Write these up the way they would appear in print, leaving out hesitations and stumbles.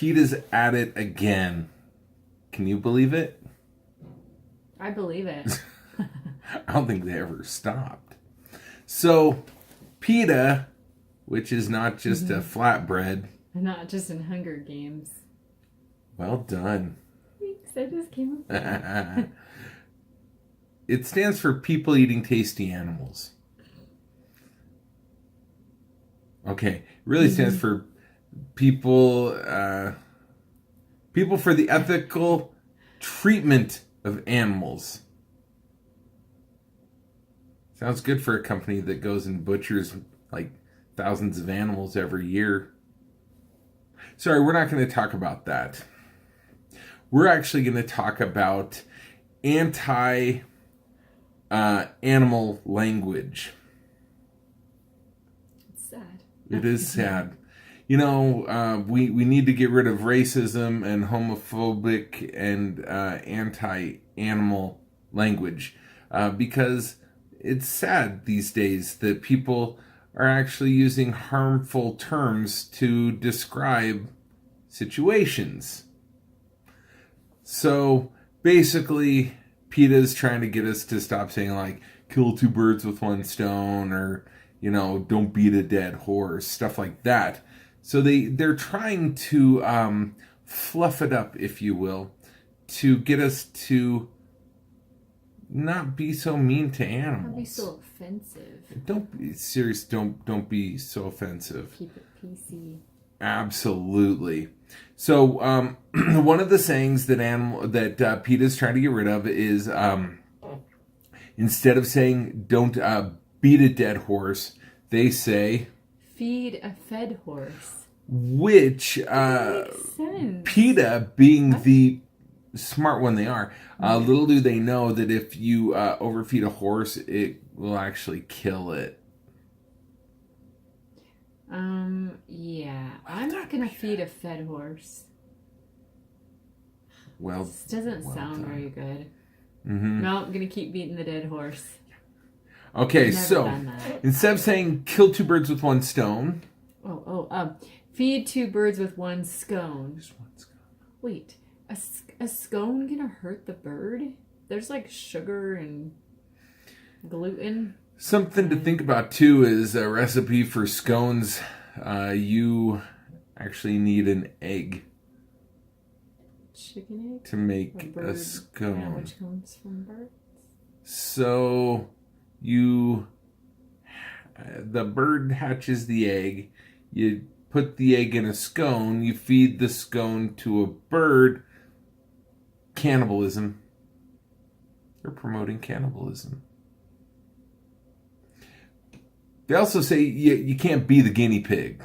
PETA's at it again. Can you believe it? I believe it. I don't think they ever stopped. So, PETA, which is not just a flatbread. Not just in Hunger Games. Well done. Thanks, I just came up with that. It stands for People Eating Tasty Animals. Okay, it really stands for people for the ethical treatment of animals. Sounds good for a company that goes and butchers like thousands of animals every year. Sorry, we're not going to talk about that. We're actually going to talk about anti-animal language. It's sad. It is sad. You know, we need to get rid of racism and homophobic and anti-animal language because it's sad these days that people are actually using harmful terms to describe situations. So basically, PETA is trying to get us to stop saying like kill two birds with one stone or, you know, don't beat a dead horse, stuff like that. So they're trying to fluff it up, if you will, to get us to not be so mean to animals. Don't be so offensive. Don't be serious. Don't be so offensive. Keep it PC. Absolutely. So one of the sayings that PETA is trying to get rid of is instead of saying don't beat a dead horse, they say feed a fed horse. Which PETA, being the smart one they are, little do they know that if you overfeed a horse, it will actually kill it. Yeah. I'm not gonna feed a fed horse. Well, this doesn't sound very good. Mm-hmm. No, I'm gonna keep beating the dead horse. Okay, so instead of saying kill two birds with one stone. Feed two birds with one scone. Just one scone. Wait, a scone gonna hurt the bird? There's like sugar and gluten. Something to think about too is a recipe for scones. You actually need an egg. Chicken egg? To make a scone. Yeah, which comes from birds. So the bird hatches the egg. You put the egg in a scone. You feed the scone to a bird. Cannibalism. You're promoting cannibalism. They also say you can't be the guinea pig.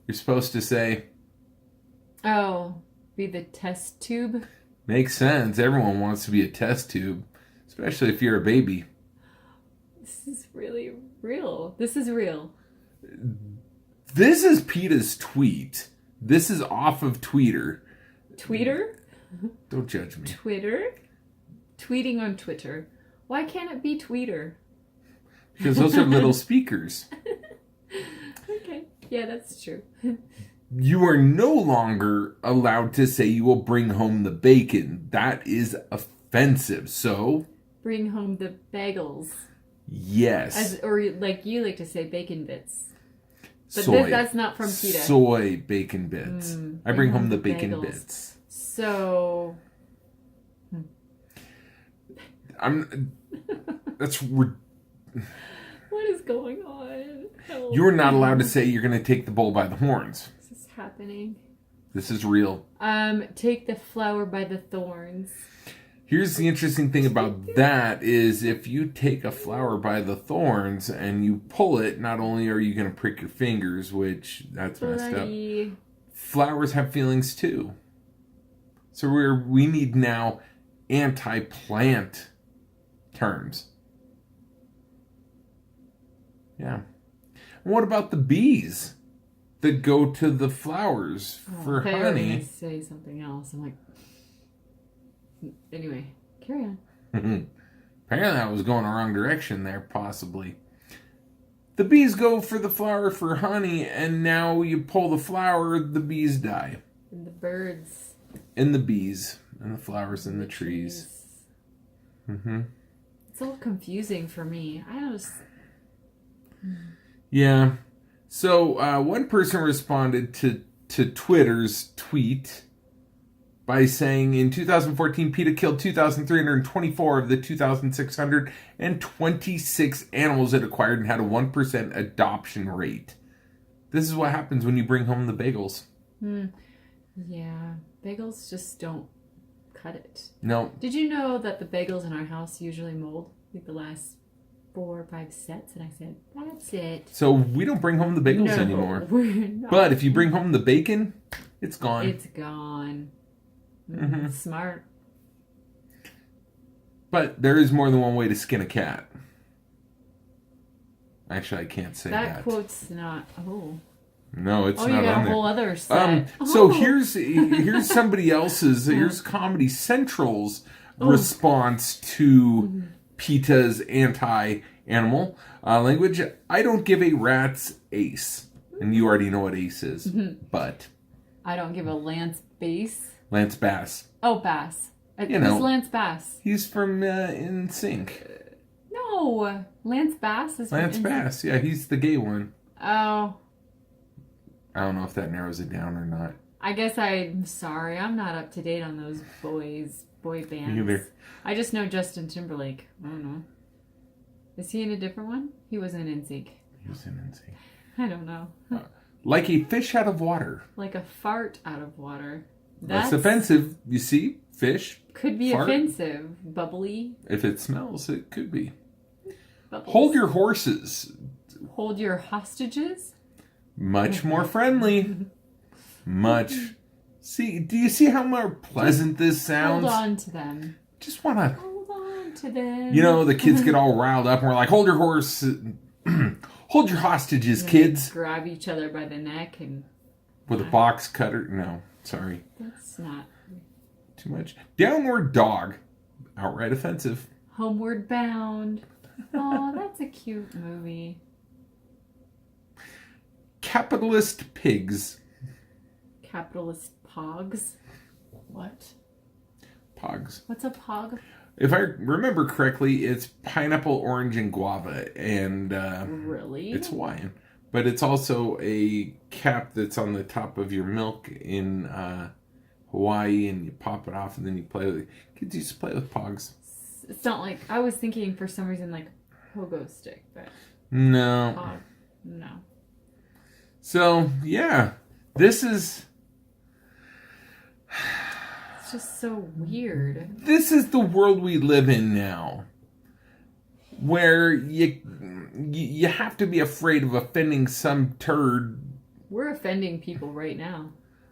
You're supposed to say... Oh, be the test tube? Makes sense. Everyone wants to be a test tube. Especially if you're a baby. This is really real. This is real. This is PETA's tweet. This is off of Twitter. Tweeter? Don't judge me. Twitter? Tweeting on Twitter. Why can't it be Tweeter? Because those are little speakers. Okay. Yeah, that's true. You are no longer allowed to say you will bring home the bacon. That is offensive. So... Bring home the bagels. Yes. Or like you like to say, bacon bits. But soy. That's not from PETA. Soy bacon bits. I bring home the bacon bagels. Bits. So... That's... What is going on? Help. You're not allowed to say you're going to take the bull by the horns. This is happening. This is real. Take the flower by the thorns. Here's the interesting thing about that is if you take a flower by the thorns and you pull it, not only are you going to prick your fingers, which that's messed up. Flowers have feelings too. So we need now anti-plant terms. Yeah. And what about the bees that go to the flowers for honey? I was going to say something else. I'm like, anyway, carry on. Apparently I was going the wrong direction there, possibly. The bees go for the flower for honey, and now you pull the flower, the bees die. And the birds. And the bees. And the flowers and the trees. Mm-hmm. It's all confusing for me. Yeah. So one person responded to Twitter's tweet by saying in 2014, PETA killed 2,324 of the 2,626 animals it acquired and had a 1% adoption rate. This is what happens when you bring home the bagels. Yeah. Bagels just don't cut it. No. Did you know that the bagels in our house usually mold? Like the last 4 or 5 sets, and I said, that's it. So we don't bring home the bagels anymore. We're not. But if you bring home the bacon, it's gone. It's gone. Mm-hmm. Smart. But there is more than one way to skin a cat. Actually, I can't say that. That quote's not. Oh. No, it's Oh, not you got on a there. whole other set. So here's somebody else's. Here's Comedy Central's response to PETA's anti-animal language. I don't give a rat's ace, and you already know what ace is. But I don't give a Lance Bass. Lance Bass. Oh, Bass. You know. Who's Lance Bass? He's from NSYNC. No, Lance Bass is from Lance NSYNC. Bass. Yeah, he's the gay one. Oh. I don't know if that narrows it down or not. I guess I'm sorry. I'm not up to date on those boy bands. Me either. I just know Justin Timberlake. I don't know. Is he in a different one? He was in NSYNC. He was in NSYNC. I don't know. Like a fish out of water. Like a fart out of water. That's offensive. You see? Fish. Could be fart. offensive. Bubbly. If it smells, it could be. Bubbles. Hold your horses. Hold your hostages. Much more friendly. Much. See, do you see how more pleasant this sounds? Hold on to them. Just want to. Hold on to them. You know, the kids get all riled up and we're like, hold your horse. Hold your hostages, And kids. grab each other by the neck and. With a box cutter. No, sorry. That's not. Too much. Downward dog. Outright offensive. Homeward Bound. Oh, that's a cute movie. Capitalist pigs. Capitalist pogs. What? Pogs. What's a pog? If I remember correctly, it's pineapple, orange, and guava. And Really? it's Hawaiian. But it's also a cap that's on the top of your milk in Hawaii, and you pop it off, and then you play with it. Kids used to play with pogs. It's not like I was thinking for some reason like pogo stick, but No. pog. No. So, yeah. This is It's just so weird. the world we live in now. Where you have to be afraid of offending some turd. We're offending people right now.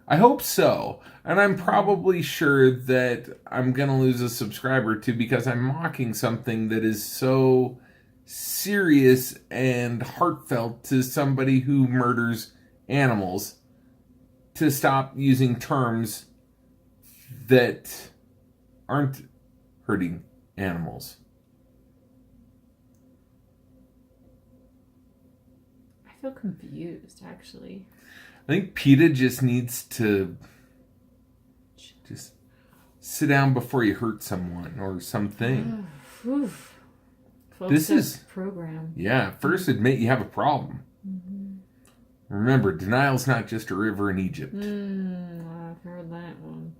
I hope so. And I'm probably sure that I'm going to lose a subscriber or two because I'm mocking something that is so serious and heartfelt to somebody who murders animals, to stop using terms that aren't hurting animals. I feel confused, actually. I think PETA just needs to just sit down before you hurt someone or something. This is program. Yeah, first admit you have a problem. Mm-hmm. Remember, denial's not just a river in Egypt. I've heard that one.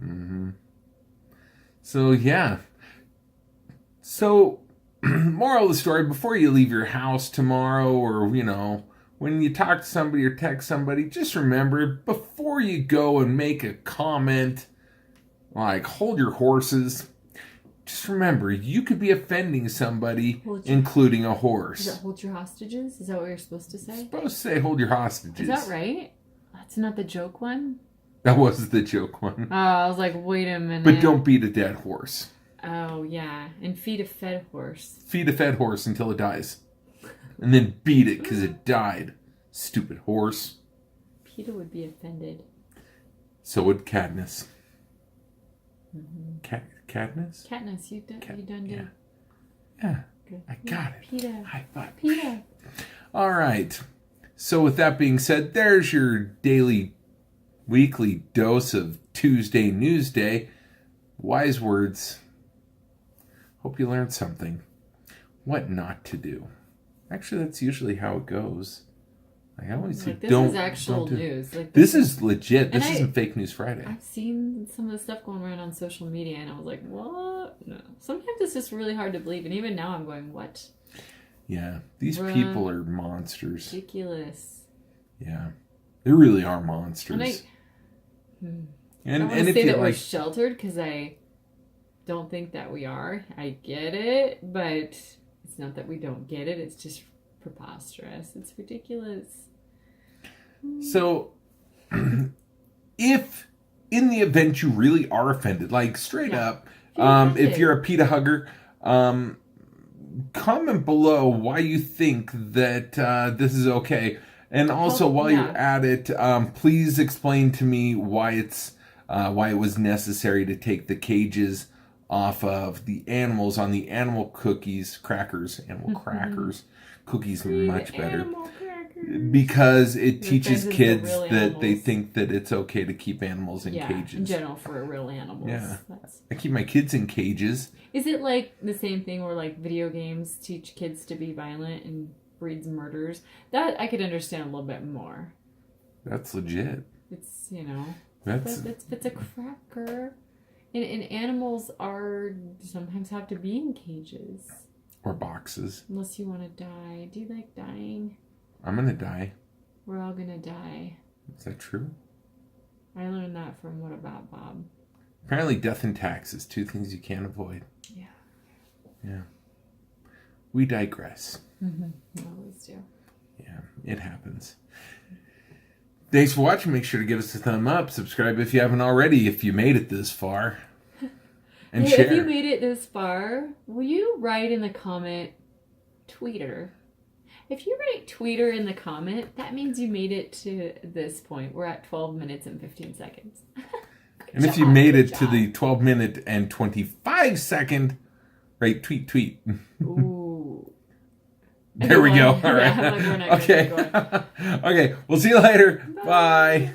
Mm-hmm. So, yeah. So, moral of the story, before you leave your house tomorrow or, when you talk to somebody or text somebody, just remember, before you go and make a comment like, hold your horses, just remember, you could be offending somebody, including a horse. Is that hold your hostages? Is that what you're supposed to say? You're supposed to say hold your hostages. Is that right? That's not the joke one? That was the joke one. Oh, I was like, wait a minute. But don't beat a dead horse. Oh, yeah. And feed a fed horse. Feed a fed horse until it dies. And then beat it because it died. Stupid horse. PETA would be offended. So would Katniss. Mm-hmm. Katniss? Katniss, you done yeah. did. Yeah. Good. I got it. PETA. High five. PETA. All right. So with that being said, there's your daily weekly dose of Tuesday Newsday. Wise words. Hope you learned something. What not to do. Actually, that's usually how it goes. Like, I always say, This is actual news. Like, this is legit. This isn't Fake News Friday. I've seen some of the stuff going around on social media, and I was like, what? No. Sometimes it's just really hard to believe, and even now I'm going, what? Yeah, these people are monsters. Ridiculous. Yeah, they really are monsters. I don't want to say that we're sheltered, because I don't think that we are. I get it, but it's not that we don't get it. It's just preposterous. It's ridiculous. So, if in the event you really are offended, like straight up, if you're a PETA hugger, comment below why you think that this is okay. And also, while you're at it, please explain to me why it was necessary to take the cages off of the animals on the animal cookies, crackers, animal crackers. Cookies much better. Because it teaches kids that they think that it's okay to keep animals in cages. In general, for real animals. Yeah. I keep my kids in cages. Is it like the same thing where like video games teach kids to be violent and breeds murders? That I could understand a little bit more. That's legit. It's, it's a cracker. And animals sometimes have to be in cages. Or boxes. Unless you want to die. Do you like dying? I'm going to die. We're all going to die. Is that true? I learned that from What About Bob? Apparently death and taxes, two things you can't avoid. Yeah. Yeah. We digress. Mm-hmm. We always do. Yeah, it happens. Thanks for watching. Make sure to give us a thumb up. Subscribe if you haven't already, if you made it this far. And share. If you made it this far, will you write in the comment, tweeter? If you write tweeter in the comment, that means you made it to this point. We're at 12 minutes and 15 seconds. And if you made it to the 12 minute and 25 second, right, tweet. Ooh. There we go. All right. Okay. Okay. We'll see you later. Bye.